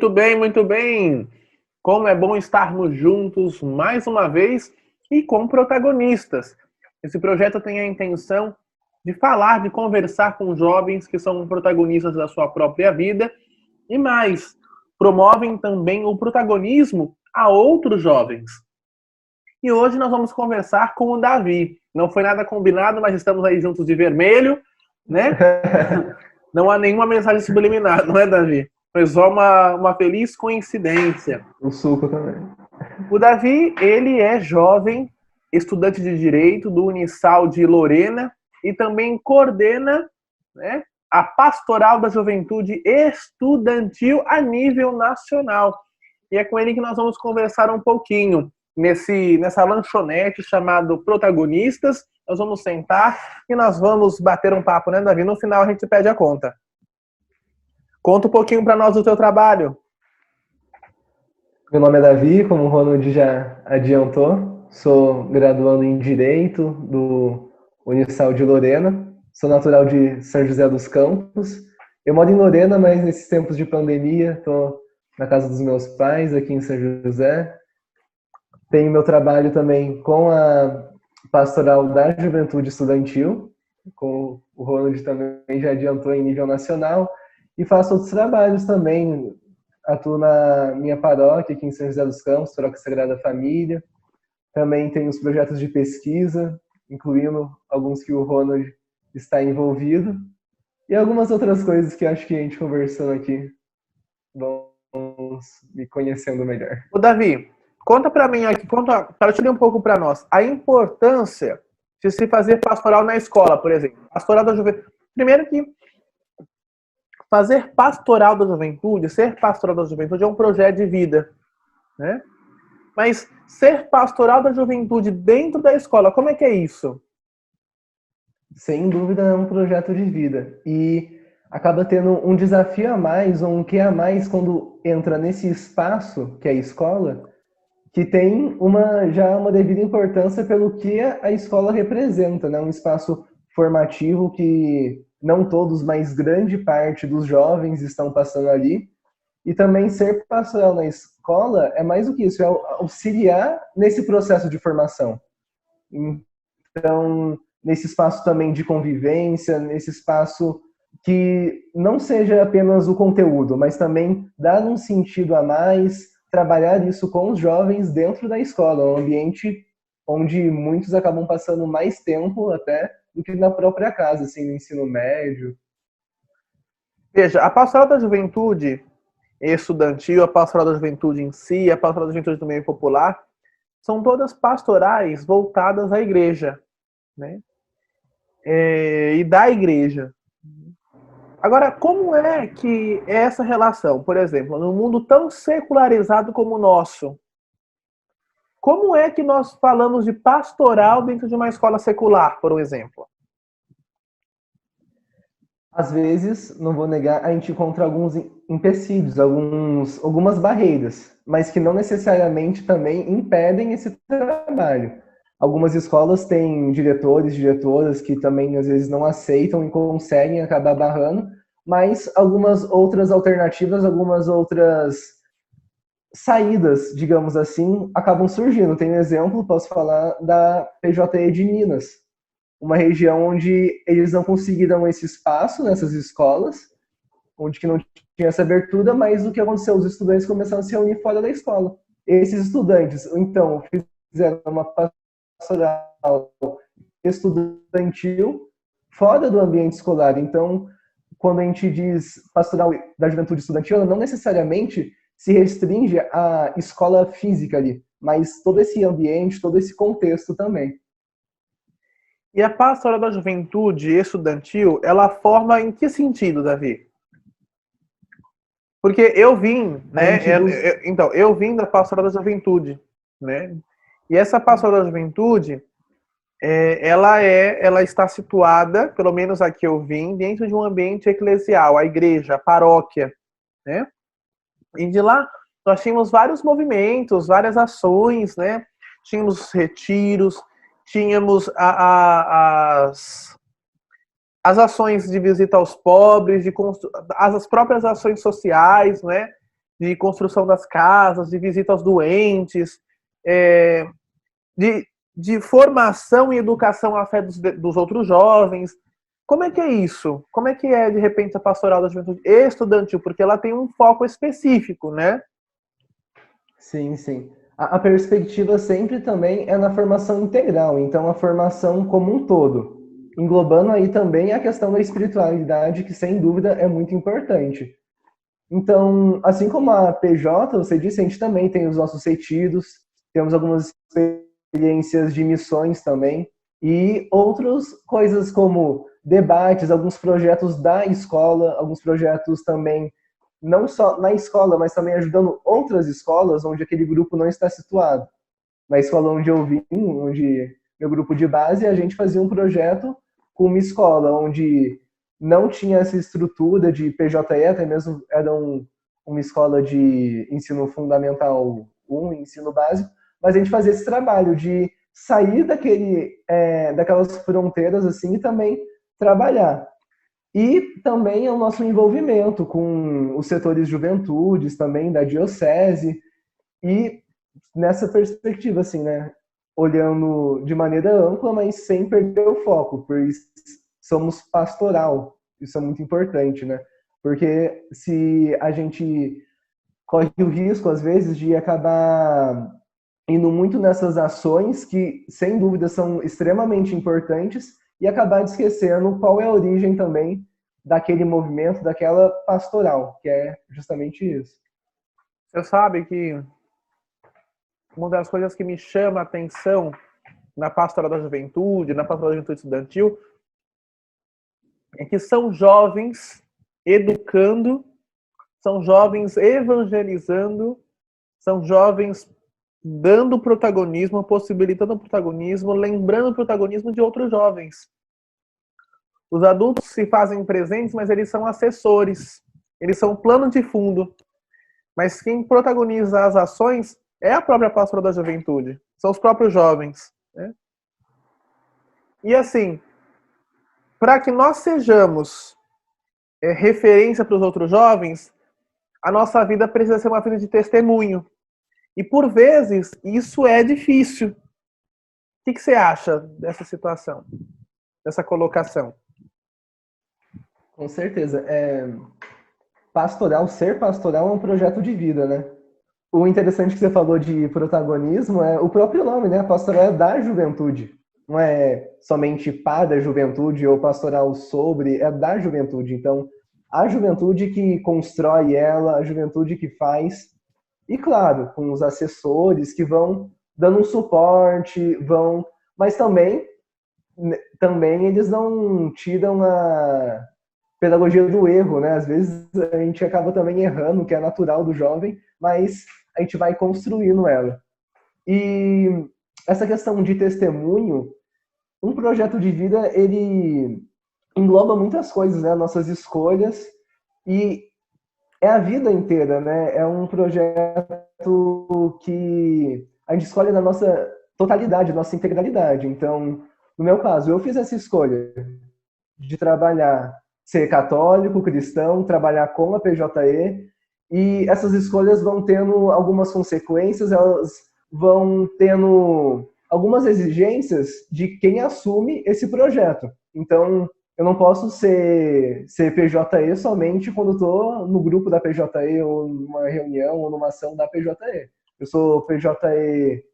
Muito bem, muito bem. Como é bom estarmos juntos mais uma vez e com protagonistas. Esse projeto tem a intenção de falar, de conversar com jovens que são protagonistas da sua própria vida e mais, promovem também o protagonismo a outros jovens. E hoje nós vamos conversar com o Davi. Não foi nada combinado, mas estamos aí juntos de vermelho, né? Não há nenhuma mensagem subliminar, não é, Davi? Foi só uma feliz coincidência. O suco também. O Davi, ele é jovem, estudante de Direito do Unisal de Lorena e também coordena, né, a Pastoral da Juventude Estudantil a nível nacional. E é com ele que nós vamos conversar um pouquinho nessa lanchonete chamado Protagonistas. Nós vamos sentar e nós vamos bater um papo, né, Davi? No final a gente pede a conta. Conta um pouquinho para nós do teu trabalho. Meu nome é Davi, como o Ronald já adiantou. Sou graduando em Direito do Unisal de Lorena. Sou natural de São José dos Campos. Eu moro em Lorena, mas nesses tempos de pandemia estou na casa dos meus pais, aqui em São José. Tenho meu trabalho também com a Pastoral da Juventude Estudantil, com o Ronald também já adiantou em nível nacional. E faço outros trabalhos também. Atuo na minha paróquia aqui em São José dos Campos, Paróquia Sagrada Família. Também tenho os projetos de pesquisa, incluindo alguns que o Ronald está envolvido. E algumas outras coisas que acho que a gente conversando aqui vamos me conhecendo melhor. Ô, Davi, conta para mim aqui, partilha um pouco para nós a importância de se fazer pastoral na escola, por exemplo. Pastoral da juventude. Primeiro que fazer pastoral da juventude, ser pastoral da juventude é um projeto de vida, né? Mas ser pastoral da juventude dentro da escola, como é que é isso? Sem dúvida é um projeto de vida. E acaba tendo um desafio a mais, ou um quê a mais, quando entra nesse espaço, que é a escola, que tem já uma devida importância pelo que a escola representa, né? Um espaço formativo que não todos, mas grande parte dos jovens estão passando ali. E também ser pastoral na escola é mais do que isso, é auxiliar nesse processo de formação. Então, nesse espaço também de convivência, nesse espaço que não seja apenas o conteúdo, mas também dar um sentido a mais, trabalhar isso com os jovens dentro da escola, um ambiente onde muitos acabam passando mais tempo até do que na própria casa, assim, no ensino médio. Veja, a pastoral da juventude estudantil, a pastoral da juventude em si, a pastoral da juventude do meio popular, são todas pastorais voltadas à igreja, né? E da igreja. Agora, como é que é essa relação, por exemplo, num mundo tão secularizado como o nosso, como é que nós falamos de pastoral dentro de uma escola secular, por exemplo? Às vezes, não vou negar, a gente encontra alguns empecilhos, algumas barreiras, mas que não necessariamente também impedem esse trabalho. Algumas escolas têm diretores, diretoras que também às vezes não aceitam e conseguem acabar barrando, mas algumas outras alternativas, algumas outras saídas, digamos assim, acabam surgindo. Tem um exemplo, posso falar da PJE de Minas, uma região onde eles não conseguiram esse espaço nessas escolas, onde que não tinha essa abertura, mas o que aconteceu? Os estudantes começaram a se reunir fora da escola. Esses estudantes, então, fizeram uma pastoral estudantil fora do ambiente escolar. Então, quando a gente diz pastoral da juventude estudantil, ela não necessariamente se restringe à escola física ali, mas todo esse ambiente, todo esse contexto também. E a pastoral da juventude estudantil, ela forma em que sentido, Davi? Porque eu vim, né? Então, eu vim da pastoral da juventude, né? E essa pastoral da juventude, ela está situada, pelo menos aqui eu vim, dentro de um ambiente eclesial, a igreja, a paróquia, né? E de lá nós tínhamos vários movimentos, várias ações, né? Tínhamos retiros, tínhamos as ações de visita aos pobres, as próprias ações sociais, né? de construção das casas, de visita aos doentes, de formação e educação à fé dos outros jovens. Como é que é isso? Como é que é, de repente, a pastoral da juventude estudantil? Porque ela tem um foco específico, né? Sim, sim. A perspectiva sempre também é na formação integral, então a formação como um todo, englobando aí também a questão da espiritualidade, que sem dúvida é muito importante. Então, assim como a PJ, você disse, a gente também tem os nossos retiros, temos algumas experiências de missões também, e outras coisas como debates, alguns projetos da escola, alguns projetos também, não só na escola, mas também ajudando outras escolas onde aquele grupo não está situado. Na escola onde eu vim, onde meu grupo de base, a gente fazia um projeto com uma escola onde não tinha essa estrutura de PJE, até mesmo era uma escola de ensino fundamental 1, ensino básico, mas a gente fazia esse trabalho de sair daquelas fronteiras assim e também trabalhar. E também é o nosso envolvimento com os setores juventudes também da diocese e nessa perspectiva assim, né, olhando de maneira ampla, mas sem perder o foco, pois somos pastoral. Isso é muito importante, né? Porque se a gente corre o risco às vezes de acabar indo muito nessas ações que, sem dúvida, são extremamente importantes e acabar esquecendo qual é a origem também daquele movimento, daquela pastoral, que é justamente isso. Você sabe que uma das coisas que me chama a atenção na pastoral da juventude, na pastoral da juventude estudantil, é que são jovens educando, são jovens evangelizando, são jovens dando protagonismo, possibilitando o protagonismo, lembrando o protagonismo de outros jovens. Os adultos se fazem presentes, mas eles são assessores, eles são plano de fundo. Mas quem protagoniza as ações é a própria pastoral da juventude, são os próprios jovens, né? E assim, para que nós sejamos referência para os outros jovens, a nossa vida precisa ser uma vida de testemunho. E por vezes isso é difícil. O que você acha dessa situação, dessa colocação? Com certeza. Ser pastoral é um projeto de vida, né? O interessante que você falou de protagonismo é o próprio nome, né? A pastoral é da juventude. Não é somente para a juventude ou pastoral sobre, é da juventude. Então, a juventude que constrói ela, a juventude que faz. E, claro, com os assessores que vão dando um suporte, mas também eles não tiram a pedagogia do erro, né? Às vezes a gente acaba também errando, que é natural do jovem, mas a gente vai construindo ela. E essa questão de testemunho, um projeto de vida, ele engloba muitas coisas, né? Nossas escolhas, e é a vida inteira, né? É um projeto que a gente escolhe na nossa totalidade, nossa integralidade. Então, no meu caso, eu fiz essa escolha de trabalhar, ser católico, cristão, trabalhar com a PJE, e essas escolhas vão tendo algumas consequências, elas vão tendo algumas exigências de quem assume esse projeto. Então, eu não posso ser PJE somente quando estou no grupo da PJE, ou numa reunião, ou numa ação da PJE. Eu sou PJE,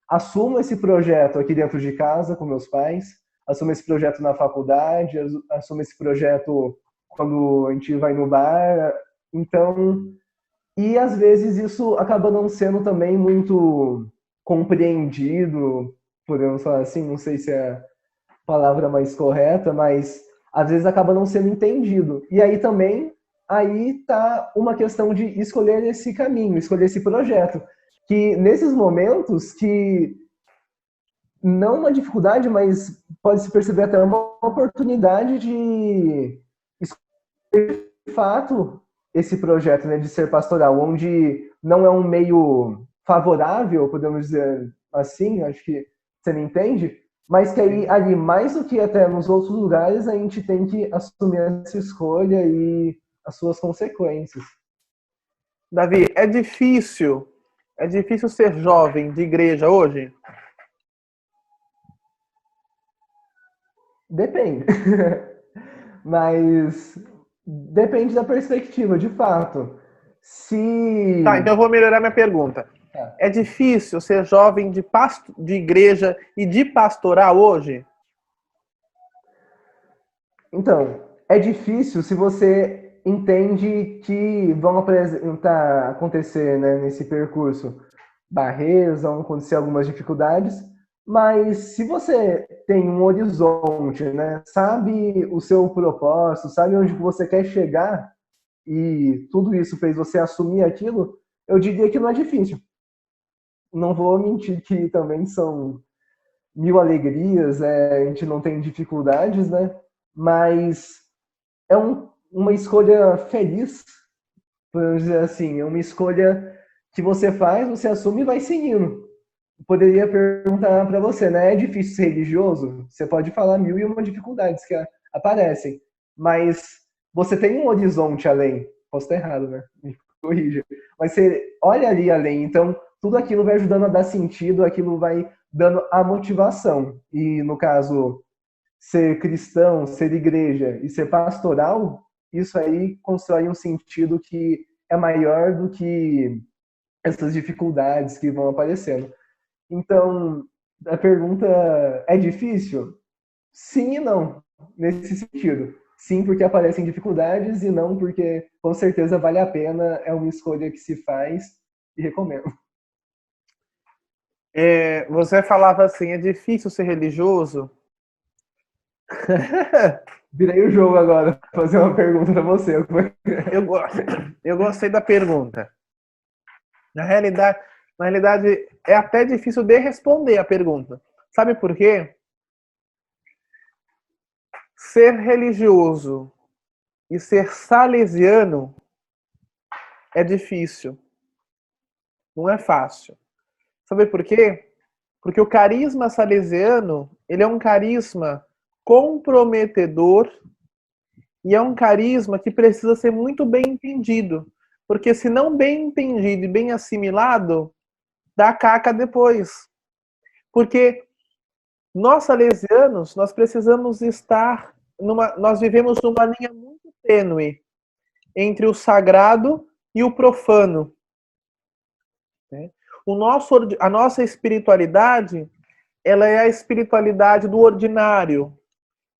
assumo esse projeto aqui dentro de casa com meus pais, assumo esse projeto na faculdade, assumo esse projeto quando a gente vai no bar. Então, e às vezes isso acaba não sendo também muito compreendido, podemos falar assim, não sei se é a palavra mais correta, mas às vezes acaba não sendo entendido. E aí também, aí tá uma questão de escolher esse caminho, escolher esse projeto, que nesses momentos que não uma dificuldade, mas pode se perceber até uma oportunidade de escolher de fato esse projeto, né, de ser pastoral, onde não é um meio favorável, podemos dizer assim, acho que você me entende, mas que aí, ali, mais do que até nos outros lugares, a gente tem que assumir essa escolha e as suas consequências. Davi, é difícil ser jovem de igreja hoje? Depende. Mas depende da perspectiva, de fato. Tá, Se. então eu vou melhorar minha pergunta. Tá. É difícil ser jovem de igreja e de pastoral hoje? Então, é difícil se você entende que vão acontecer, né, nesse percurso barreiras, vão acontecer algumas dificuldades, mas se você tem um horizonte, né, sabe o seu propósito, sabe onde você quer chegar e tudo isso fez você assumir aquilo, eu diria que não é difícil. Não vou mentir que também são mil alegrias, a gente não tem dificuldades, né? Mas é uma escolha feliz, podemos dizer assim, é uma escolha que você faz, você assume e vai seguindo. Poderia perguntar para você, né? É difícil ser religioso? Você pode falar mil e uma dificuldades que aparecem, mas você tem um horizonte além. Posso estar errado, né? Me corrija. Mas você olha ali além, então tudo aquilo vai ajudando a dar sentido, aquilo vai dando a motivação. E no caso, ser cristão, ser igreja e ser pastoral, isso aí constrói um sentido que é maior do que essas dificuldades que vão aparecendo. Então, a pergunta é difícil? Sim e não, nesse sentido. Sim, porque aparecem dificuldades, e não porque com certeza vale a pena, é uma escolha que se faz e recomendo. Você falava assim, é difícil ser religioso? Virei o jogo agora, fazer uma pergunta para você. Eu gostei da pergunta. Na realidade, é até difícil de responder a pergunta. Sabe por quê? Ser religioso e ser salesiano é difícil. Não é fácil. Sabe por quê? Porque o carisma salesiano, ele é um carisma comprometedor e é um carisma que precisa ser muito bem entendido. Porque se não bem entendido e bem assimilado, dá caca depois. Porque nós salesianos, nós precisamos estar nós vivemos numa linha muito tênue entre o sagrado e o profano. Né? A nossa espiritualidade, ela é a espiritualidade do ordinário,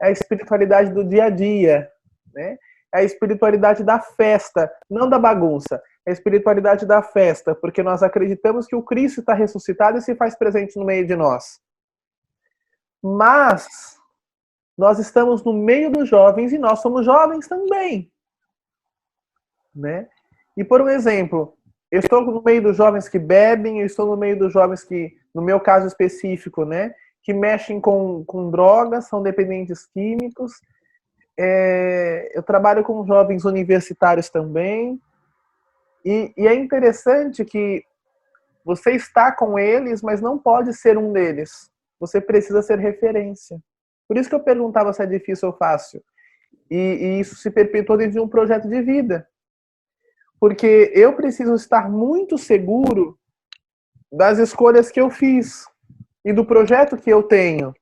é a espiritualidade do dia a dia, né? É a espiritualidade da festa, não da bagunça. É a espiritualidade da festa, porque nós acreditamos que o Cristo está ressuscitado e se faz presente no meio de nós. Mas nós estamos no meio dos jovens e nós somos jovens também, né? E por um exemplo, eu estou no meio dos jovens que bebem, eu estou no meio dos jovens que, no meu caso específico, né, que mexem com drogas, são dependentes químicos. Eu trabalho com jovens universitários também. E é interessante que você está com eles, mas não pode ser um deles. Você precisa ser referência. Por isso que eu perguntava se é difícil ou fácil. E isso se perpetuou dentro de um projeto de vida. Porque eu preciso estar muito seguro das escolhas que eu fiz e do projeto que eu tenho.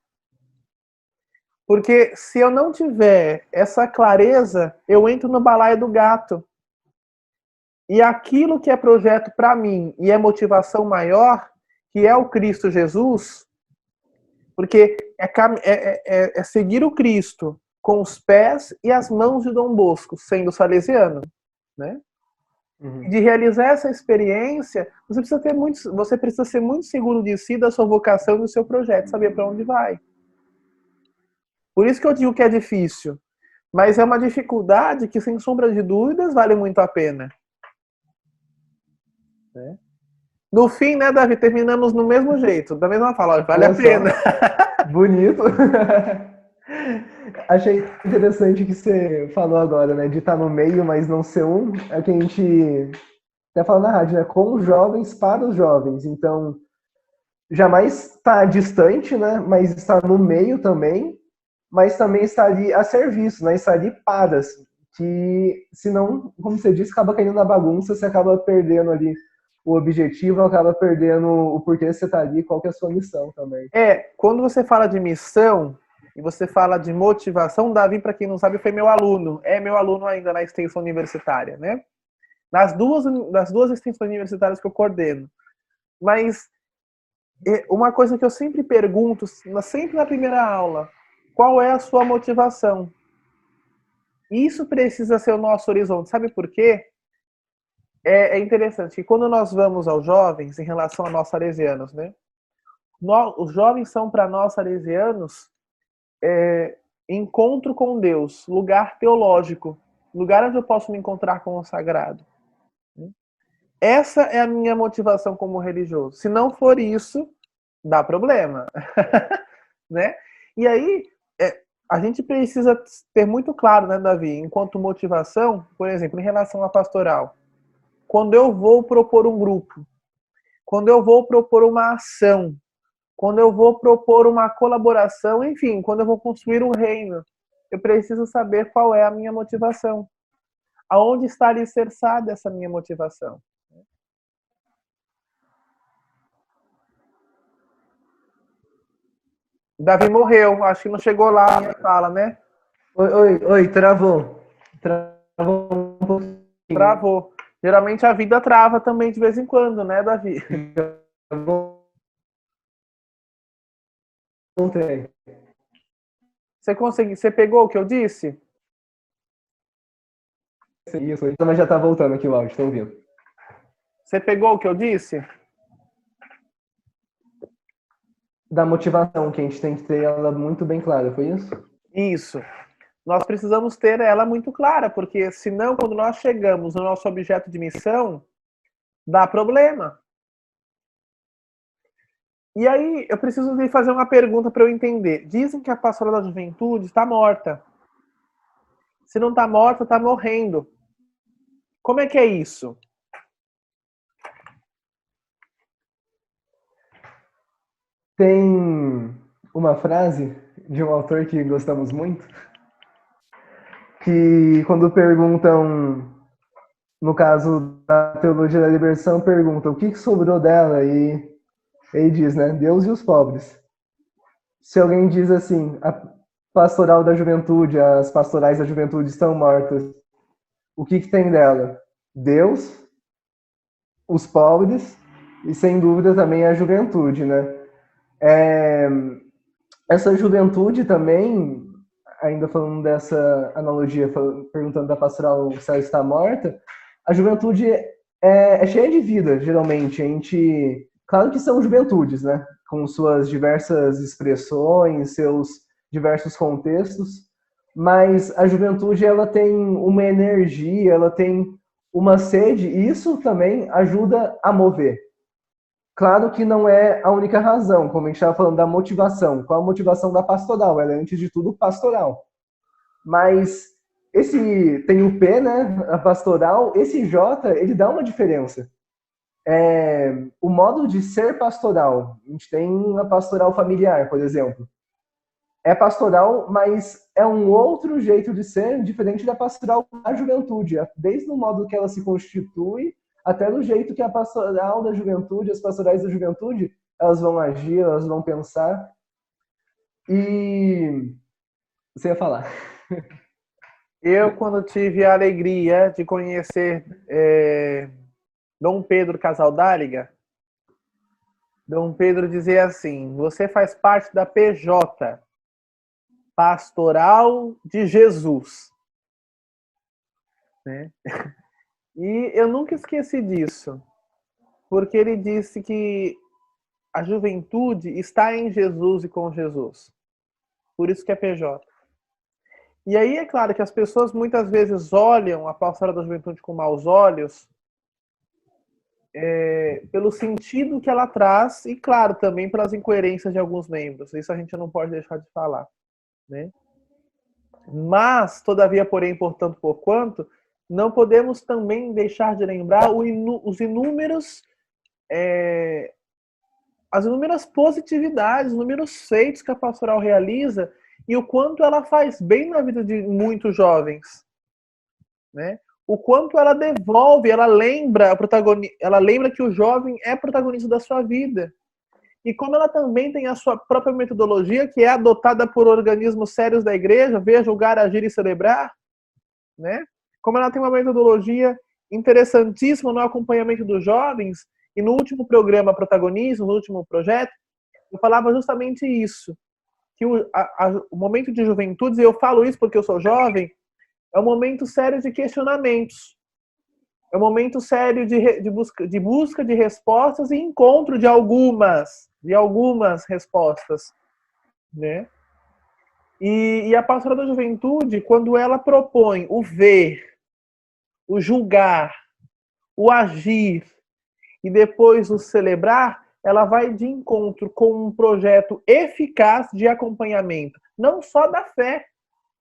Porque se eu não tiver essa clareza, eu entro no balaio do gato. E aquilo que é projeto para mim e é motivação maior, que é o Cristo Jesus, porque é seguir o Cristo com os pés e as mãos de Dom Bosco, sendo salesiano, né? Uhum. De realizar essa experiência, você precisa ser muito seguro de si, da sua vocação e do seu projeto, saber para onde vai. Por isso que eu digo que é difícil, mas é uma dificuldade que, sem sombra de dúvidas, vale muito a pena. Né? No fim, né, Davi, terminamos no mesmo jeito, da mesma forma, vale a pena. Bonito. Achei interessante que você falou agora, né, de estar no meio, mas não ser um. É que a gente até fala na rádio, né, com os jovens, para os jovens. Então, jamais está distante, né, mas está no meio também, mas também está ali a serviço, né, está ali que, se não, como você disse, acaba caindo na bagunça, você acaba perdendo ali o objetivo, acaba perdendo o porquê você está ali, qual que é a sua missão também. Quando você fala de missão e você fala de motivação, Davi, para quem não sabe, foi meu aluno. É meu aluno ainda na extensão universitária, né? Das duas extensões universitárias que eu coordeno. Mas uma coisa que eu sempre pergunto, sempre na primeira aula, qual é a sua motivação? Isso precisa ser o nosso horizonte. Sabe por quê? É interessante que quando nós vamos aos jovens, em relação a nós salesianos, né? Os jovens são para nós salesianos encontro com Deus, lugar teológico, lugar onde eu posso me encontrar com o sagrado. Essa é a minha motivação como religioso. Se não for isso, dá problema. Né? E aí, a gente precisa ter muito claro, né, Davi, enquanto motivação, por exemplo, em relação à pastoral. Quando eu vou propor um grupo, quando eu vou propor uma ação, quando eu vou propor uma colaboração, enfim, quando eu vou construir um reino, eu preciso saber qual é a minha motivação. Aonde está alicerçada essa minha motivação? Davi morreu, acho que não chegou lá a minha fala, né? Oi, travou. Travou um pouquinho. Travou. Geralmente a vida trava também de vez em quando, né, Davi? Voltei. Você pegou o que eu disse? Isso, mas já tá voltando aqui o áudio, estão ouvindo. Você pegou o que eu disse? Da motivação, que a gente tem que ter ela muito bem clara, foi isso? Isso. Nós precisamos ter ela muito clara, porque senão, quando nós chegamos no nosso objeto de missão, dá problema. E aí, eu preciso lhe fazer uma pergunta para eu entender. Dizem que a pastoral da juventude está morta. Se não está morta, está morrendo. Como é que é isso? Tem uma frase de um autor que gostamos muito, que quando perguntam, no caso da teologia da libertação, perguntam o que sobrou dela, e ele diz, né, Deus e os pobres. Se alguém diz assim, a pastoral da juventude, as pastorais da juventude estão mortas, o que tem dela? Deus, os pobres e, sem dúvida, também a juventude, né? Essa juventude também, ainda falando dessa analogia, perguntando da pastoral se ela está morta, a juventude é cheia de vida, geralmente. A gente, claro que são juventudes, né? Com suas diversas expressões, seus diversos contextos, mas a juventude ela tem uma energia, ela tem uma sede, e isso também ajuda a mover. Claro que não é a única razão, como a gente estava falando da motivação. Qual a motivação da pastoral? Ela é, antes de tudo, pastoral. Mas esse tem o P, né? A pastoral, esse J, ele dá uma diferença. O modo de ser pastoral. A gente tem a pastoral familiar, por exemplo. É pastoral, mas é um outro jeito de ser, diferente da pastoral da juventude. Desde o modo que ela se constitui, até no jeito que a pastoral da juventude, as pastorais da juventude, elas vão agir, elas vão pensar. E você ia falar. Eu, quando tive a alegria de conhecer Dom Pedro Casaldáliga, Dom Pedro dizia assim: você faz parte da PJ, Pastoral de Jesus. Né? E eu nunca esqueci disso, porque ele disse que a juventude está em Jesus e com Jesus. Por isso que é PJ. E aí é claro que as pessoas muitas vezes olham a pastoral da juventude com maus olhos, pelo sentido que ela traz e, claro, também pelas incoerências de alguns membros. Isso a gente não pode deixar de falar. Né? Mas, todavia, porém, portanto, porquanto, não podemos também deixar de lembrar as inúmeras positividades, os inúmeros feitos que a pastoral realiza e o quanto ela faz bem na vida de muitos jovens. né? O quanto ela devolve, ela lembra que o jovem é protagonista da sua vida. E como ela também tem a sua própria metodologia, que é adotada por organismos sérios da igreja, ver, julgar, agir e celebrar, né? Como ela tem uma metodologia interessantíssima no acompanhamento dos jovens, e no último programa Protagonismo, no último projeto, eu falava justamente isso, que o momento de juventude, e eu falo isso porque eu sou jovem, é um momento sério de questionamentos. É um momento sério de busca de respostas e encontro de algumas respostas, né? E a pastoral da juventude, quando ela propõe o ver, o julgar, o agir e depois o celebrar, ela vai de encontro com um projeto eficaz de acompanhamento, não só da fé,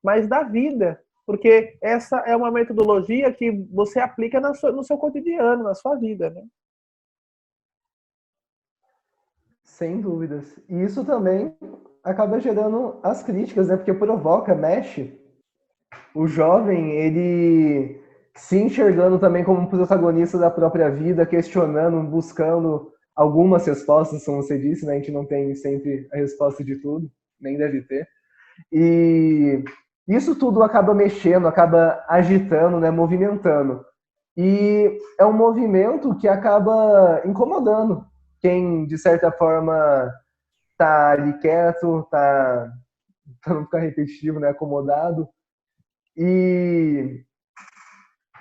mas da vida. Porque essa é uma metodologia que você aplica no seu cotidiano, na sua vida, né? Sem dúvidas. E isso também acaba gerando as críticas, né? Porque provoca, mexe. O jovem, ele se enxergando também como um protagonista da própria vida, questionando, buscando algumas respostas, como você disse, né? A gente não tem sempre a resposta de tudo, nem deve ter. E isso tudo acaba mexendo, acaba agitando, né? Movimentando. E é um movimento que acaba incomodando quem, de certa forma, tá ali quieto, tá, para não ficar repetitivo, né? Acomodado. E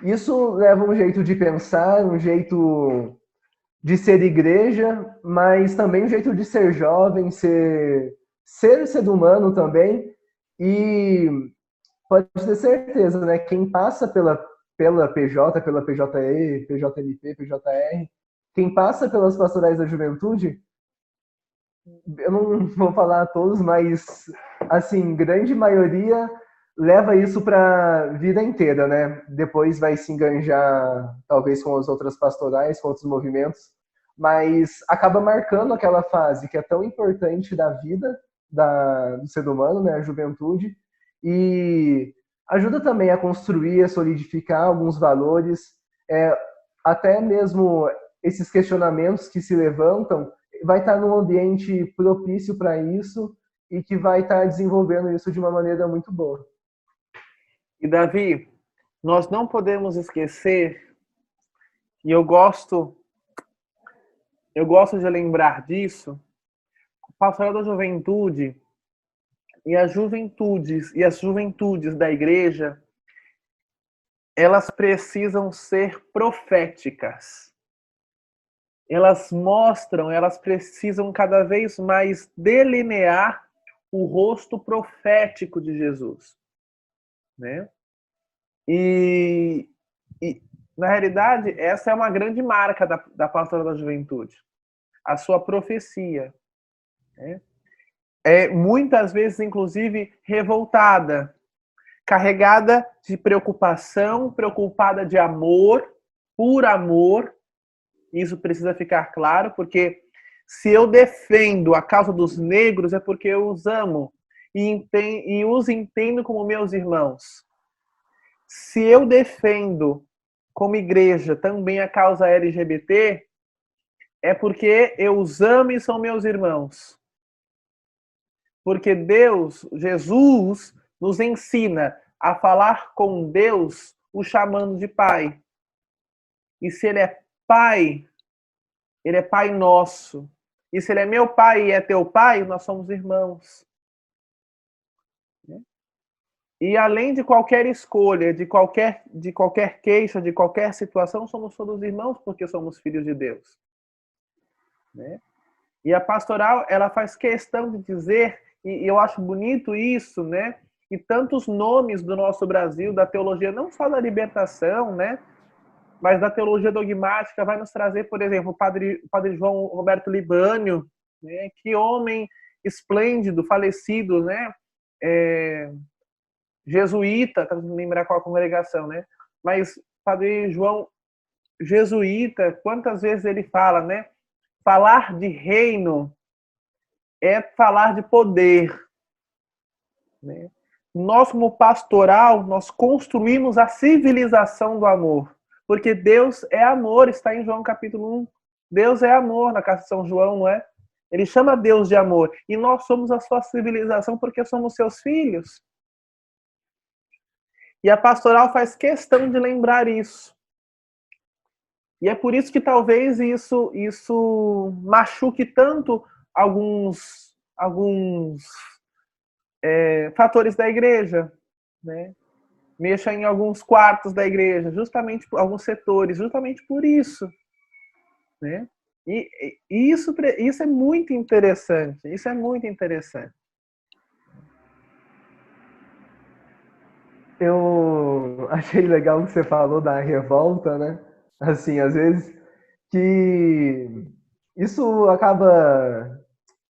isso leva um jeito de pensar, um jeito de ser igreja, mas também um jeito de ser jovem, ser humano também. E pode ter certeza, né? Quem passa pela PJ, pela PJE, PJLP, PJR, quem passa pelas pastorais da juventude, eu não vou falar todos, mas assim, grande maioria leva isso para a vida inteira, né? Depois vai se enganjar, talvez, com as outras pastorais, com outros movimentos, mas acaba marcando aquela fase que é tão importante da vida do ser humano, né? A juventude, e ajuda também a construir, a solidificar alguns valores, até mesmo esses questionamentos que se levantam, vai estar num ambiente propício para isso e que vai estar desenvolvendo isso de uma maneira muito boa. E Davi, nós não podemos esquecer, e eu gosto de lembrar disso, o pastoral da juventude e as juventudes da igreja, elas precisam ser proféticas. Elas precisam cada vez mais delinear o rosto profético de Jesus, né? E na realidade, essa é uma grande marca da pastoral da juventude, a sua profecia, né? É muitas vezes, inclusive, revoltada, carregada de preocupação, preocupada de amor, por amor. Isso precisa ficar claro, porque se eu defendo a causa dos negros é porque eu os amo e os entendo como meus irmãos. Se eu defendo como igreja também a causa LGBT, é porque eu os amo e são meus irmãos. Porque Deus, Jesus, nos ensina a falar com Deus, o chamando de Pai. E se Ele é Pai, Ele é Pai nosso. E se Ele é meu Pai e é teu Pai, nós somos irmãos. E além de qualquer escolha, de qualquer queixa, de qualquer situação, somos todos irmãos porque somos filhos de Deus. Né? E a pastoral, ela faz questão de dizer, e eu acho bonito isso, né? E tantos nomes do nosso Brasil, da teologia, não só da libertação, né? Mas da teologia dogmática, vai nos trazer, por exemplo, o padre João Roberto Libânio, né? Que homem esplêndido, falecido, né? Jesuíta, para não lembrar qual a congregação, né? Mas padre João jesuíta, quantas vezes ele fala, né? Falar de reino é falar de poder, né? nós como pastoral, nós construímos a civilização do amor. Porque Deus é amor, está em João capítulo 1. Deus é amor na casa de São João, não é? Ele chama Deus de amor. E nós somos a sua civilização porque somos seus filhos. E a pastoral faz questão de lembrar isso. E é por isso que talvez isso machuque tanto alguns fatores da igreja, né? Mexa em alguns quartos da igreja, justamente por alguns setores, justamente por isso, né? E isso é muito interessante. Isso é muito interessante. Eu achei legal o que você falou da revolta, né? Assim, às vezes que isso acaba,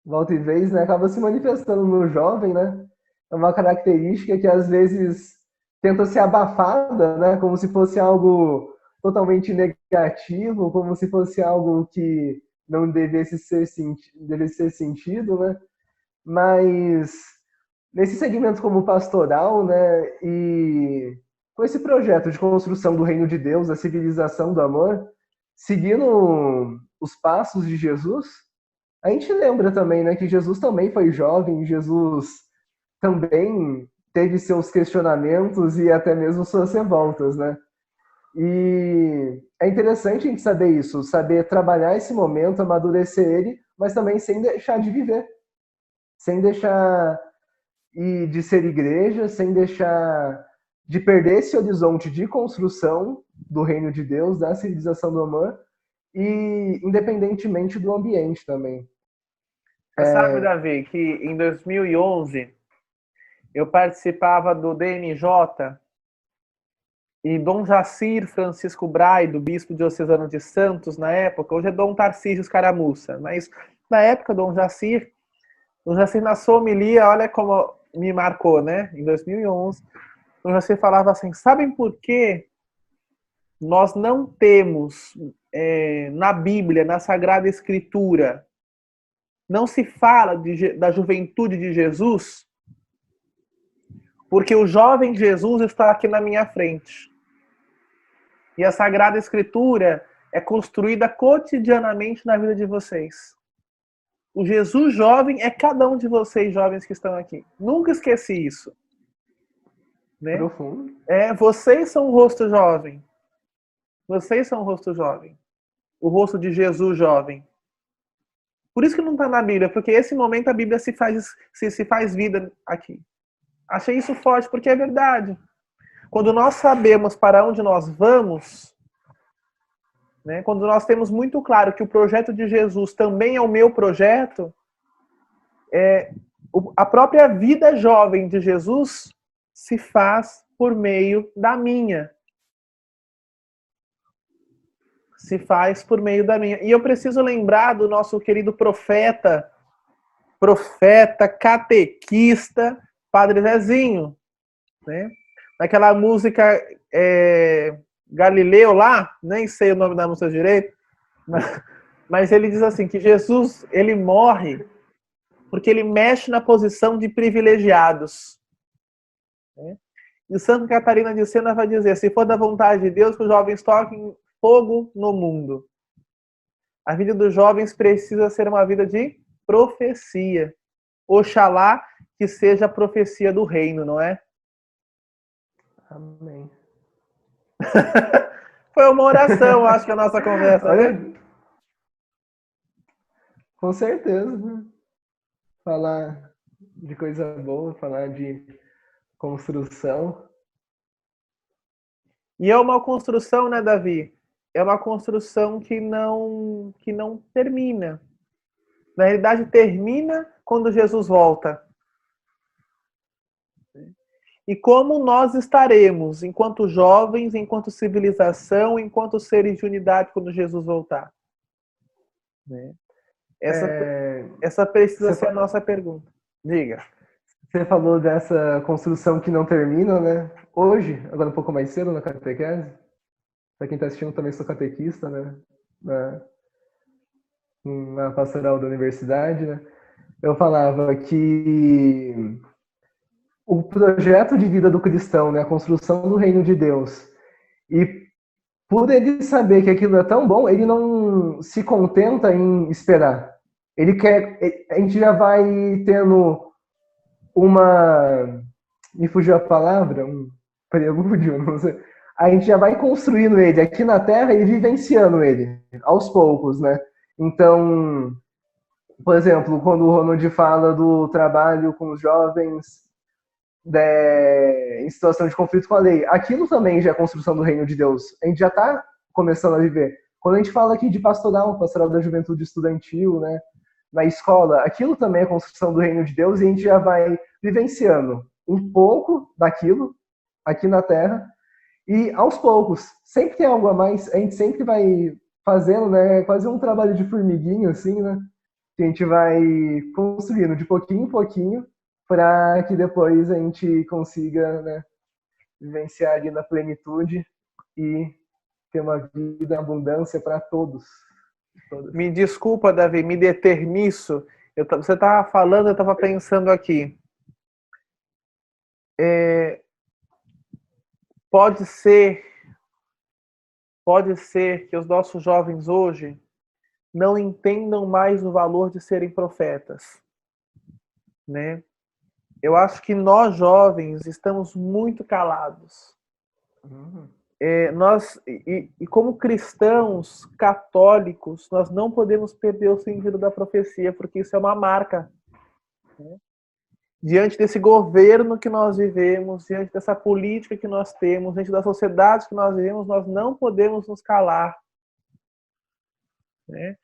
volta e vez, né? Acaba se manifestando no jovem, né? É uma característica que às vezes tenta ser abafada, né? Como se fosse algo totalmente negativo, como se fosse algo que não devesse ser sentido, né? Mas nesse segmento como pastoral, né, e com esse projeto de construção do reino de Deus, a civilização do amor, seguindo os passos de Jesus, a gente lembra também, né, que Jesus também foi jovem, Jesus também teve seus questionamentos e até mesmo suas revoltas, né? E é interessante a gente saber isso, saber trabalhar esse momento, amadurecer ele, mas também sem deixar de viver, sem deixar e de ser igreja, sem deixar de perder esse horizonte de construção do reino de Deus, da civilização do amor, e independentemente do ambiente também. Você sabe, Davi, que em 2011 eu participava do DNJ e Dom Jacir Francisco Braido, bispo diocesano de Santos na época, hoje é Dom Tarcísio Escaramuça, mas na época Dom Jacir na sua homilia, olha como me marcou, né? Em 2011, Dom Jacir falava assim, sabem por que nós não temos na Bíblia, na Sagrada Escritura, não se fala da juventude de Jesus? Porque o jovem Jesus está aqui na minha frente. E a Sagrada Escritura é construída cotidianamente na vida de vocês. O Jesus jovem é cada um de vocês, jovens que estão aqui. Nunca esqueci isso. Né? Profundo. Vocês são o rosto jovem. Vocês são o rosto jovem. O rosto de Jesus jovem. Por isso que não está na Bíblia, porque esse momento a Bíblia se faz vida aqui. Achei isso forte, porque é verdade. Quando nós sabemos para onde nós vamos, né, quando nós temos muito claro que o projeto de Jesus também é o meu projeto, a própria vida jovem de Jesus se faz por meio da minha. Se faz por meio da minha. E eu preciso lembrar do nosso querido profeta, catequista, Padre Zezinho, né? Naquela música Galileu lá, nem sei o nome da música direito, mas ele diz assim, que Jesus, ele morre porque ele mexe na posição de privilegiados. Né? E Santa Catarina de Sena vai dizer, se for da vontade de Deus, que os jovens toquem fogo no mundo. A vida dos jovens precisa ser uma vida de profecia. Oxalá que seja a profecia do reino, não é? Amém. Foi uma oração, acho que a nossa conversa. Olha, né? Com certeza. Né? Falar de coisa boa, falar de construção. E é uma construção, né, Davi? É uma construção que não termina. Na realidade, termina quando Jesus volta. E como nós estaremos, enquanto jovens, enquanto civilização, enquanto seres de unidade, quando Jesus voltar? Né? Essa precisa ser a nossa pergunta. Diga. Você falou dessa construção que não termina, né? Hoje, agora um pouco mais cedo na catequese, para quem está assistindo também sou catequista, né? Na pastoral da universidade, né? Eu falava que o projeto de vida do cristão, né, a construção do reino de Deus. E por ele saber que aquilo é tão bom, ele não se contenta em esperar. Ele quer, a gente já vai tendo uma, me fugiu a palavra, um prelúdio, não sei. A gente já vai construindo ele aqui na Terra e vivenciando ele, aos poucos, né? Então, por exemplo, quando o Ronald fala do trabalho com os jovens em situação de conflito com a lei, aquilo também já é construção do reino de Deus. A gente já está começando a viver. Quando a gente fala aqui de pastoral da juventude estudantil, né, na escola, aquilo também é construção do reino de Deus e a gente já vai vivenciando um pouco daquilo aqui na Terra e aos poucos, sempre tem algo a mais, a gente sempre vai fazendo, né, quase um trabalho de formiguinho, assim, né, que a gente vai construindo de pouquinho em pouquinho para que depois a gente consiga, né, vivenciar ali na plenitude e ter uma vida em abundância para todos. Me desculpa, Davi, me deter nisso. Você estava falando, eu estava pensando aqui. Pode ser que os nossos jovens hoje não entendam mais o valor de serem profetas, né? Eu acho que nós jovens estamos muito calados. Como cristãos católicos, nós não podemos perder o sentido da profecia, porque isso é uma marca, né? Diante desse governo que nós vivemos, diante dessa política que nós temos, diante da sociedade que nós vivemos, nós não podemos nos calar, né?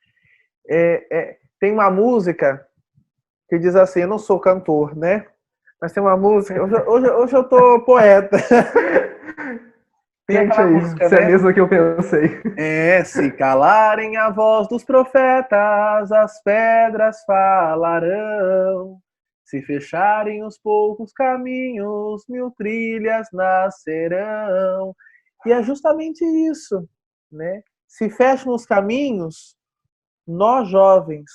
Tem uma música que diz assim, eu não sou cantor, né? Mas tem uma música, hoje eu tô poeta. Tem aquela música, se é mesmo que eu pensei. Se calarem a voz dos profetas, as pedras falarão. Se fecharem os poucos caminhos, 1000 trilhas nascerão. E é justamente isso, né? Se fecham os caminhos, nós jovens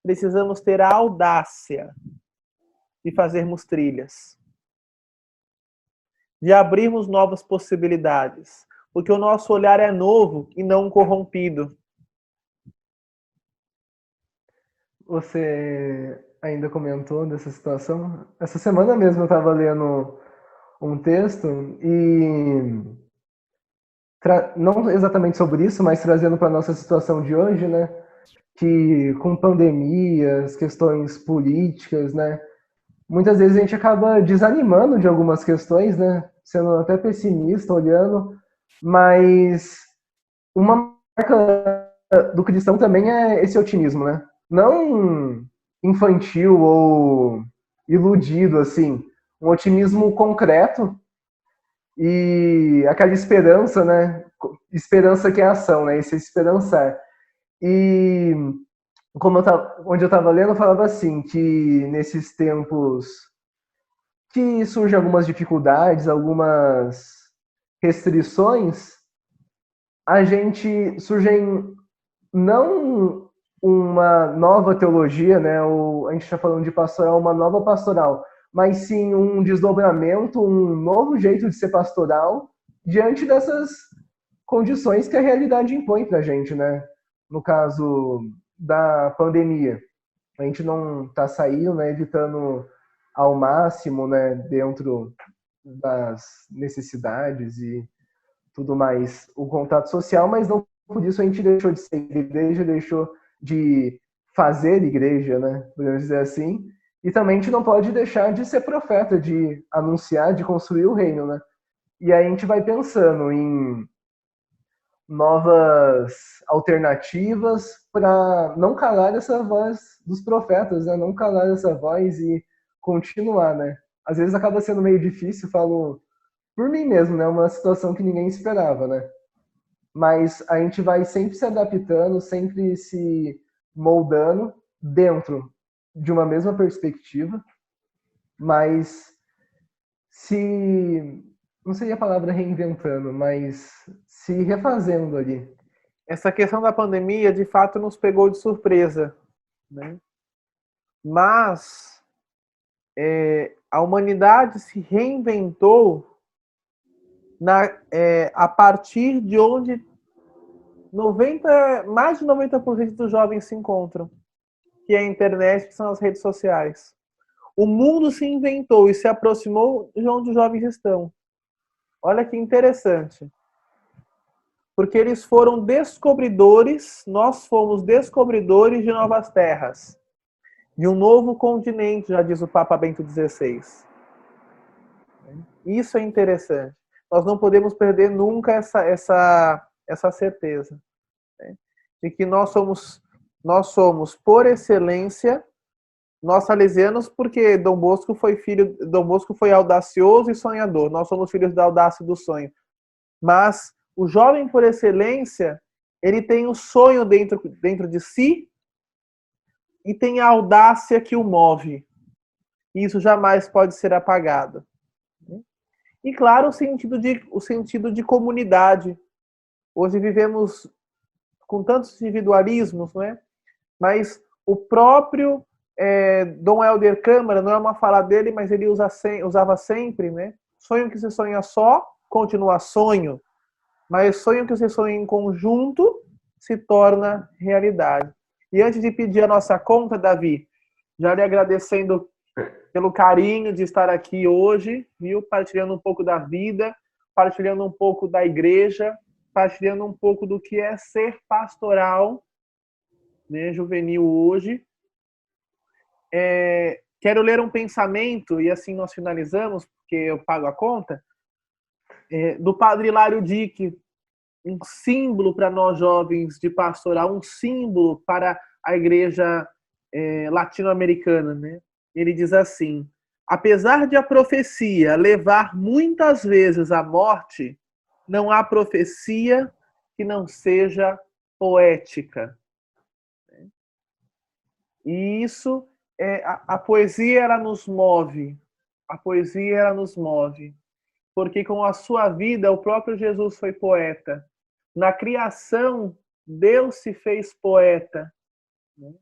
precisamos ter a audácia de fazermos trilhas, de abrirmos novas possibilidades, porque o nosso olhar é novo e não corrompido. Você ainda comentou dessa situação? Essa semana mesmo eu estava lendo um texto e não exatamente sobre isso, mas trazendo para a nossa situação de hoje, né? Que com pandemias, questões políticas, né? Muitas vezes a gente acaba desanimando de algumas questões, né? Sendo até pessimista, olhando, mas uma marca do cristão também é esse otimismo, né? Não infantil ou iludido, assim. Um otimismo concreto e aquela esperança, né? Esperança que é ação, né? Esse esperançar. E onde eu estava lendo, falava assim, que nesses tempos que surgem algumas dificuldades, algumas restrições, a gente surgem não uma nova teologia, né? A gente está falando de pastoral, uma nova pastoral, mas sim um desdobramento, um novo jeito de ser pastoral diante dessas condições que a realidade impõe para a gente, né? No caso da pandemia, a gente não está saindo, né? Evitando ao máximo, né? Dentro das necessidades e tudo mais, o contato social, mas não por isso a gente deixou de ser igreja, deixou de fazer igreja, né? Podemos dizer assim. E também a gente não pode deixar de ser profeta, de anunciar, de construir o reino, né? E aí a gente vai pensando em novas alternativas para não calar essa voz dos profetas, né? Não calar essa voz e continuar, né? Às vezes acaba sendo meio difícil, falo por mim mesmo, né? Uma situação que ninguém esperava, né? Mas a gente vai sempre se adaptando, sempre se moldando dentro de uma mesma perspectiva, mas não seria a palavra reinventando, mas se refazendo ali. Essa questão da pandemia, de fato, nos pegou de surpresa, né? Mas A humanidade se reinventou a partir de onde mais de 90% dos jovens se encontram, que é a internet, que são as redes sociais. O mundo se inventou e se aproximou de onde os jovens estão. Olha que interessante. Porque eles foram descobridores, nós fomos descobridores de novas terras, de um novo continente, já diz o Papa Bento XVI. Isso é interessante. Nós não podemos perder nunca essa certeza, né? De que nós somos, por excelência, nós salesianos, porque Dom Bosco foi audacioso e sonhador. Nós somos filhos da audácia e do sonho. Mas o jovem, por excelência, ele tem o sonho dentro de si e tem a audácia que o move. E isso jamais pode ser apagado. E, claro, o sentido de comunidade. Hoje vivemos com tantos individualismos, não é? Mas o próprio Dom Helder Câmara, não é uma fala dele, mas ele usava sempre, né? Sonho que se sonha só, continua sonho. Mas sonho que se sonha em conjunto se torna realidade. E antes de pedir a nossa conta, Davi, já lhe agradecendo pelo carinho de estar aqui hoje, viu? Partilhando um pouco da vida, partilhando um pouco da igreja, partilhando um pouco do que é ser pastoral, né, juvenil hoje. Quero ler um pensamento, e assim nós finalizamos, porque eu pago a conta, do padre Hilário Dick, um símbolo para nós jovens de pastoral, um símbolo para a igreja latino-americana, né? Ele diz assim: apesar de a profecia levar muitas vezes à morte, não há profecia que não seja poética. E isso, a poesia, ela nos move. A poesia, ela nos move. Porque com a sua vida, o próprio Jesus foi poeta. Na criação, Deus se fez poeta, né,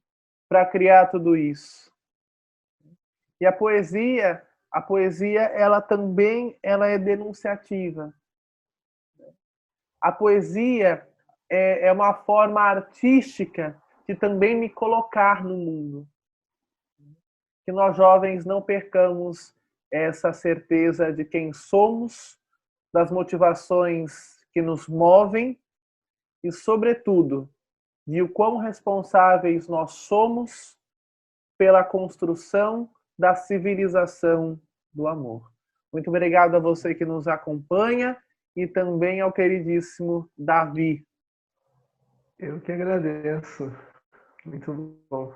para criar tudo isso. E a poesia, ela também é denunciativa. A poesia é uma forma artística de também me colocar no mundo. Que nós jovens não percamos essa certeza de quem somos, das motivações que nos movem e, sobretudo, de o quão responsáveis nós somos pela construção da civilização do amor. Muito obrigado a você que nos acompanha e também ao queridíssimo Davi. Eu que agradeço. Muito bom.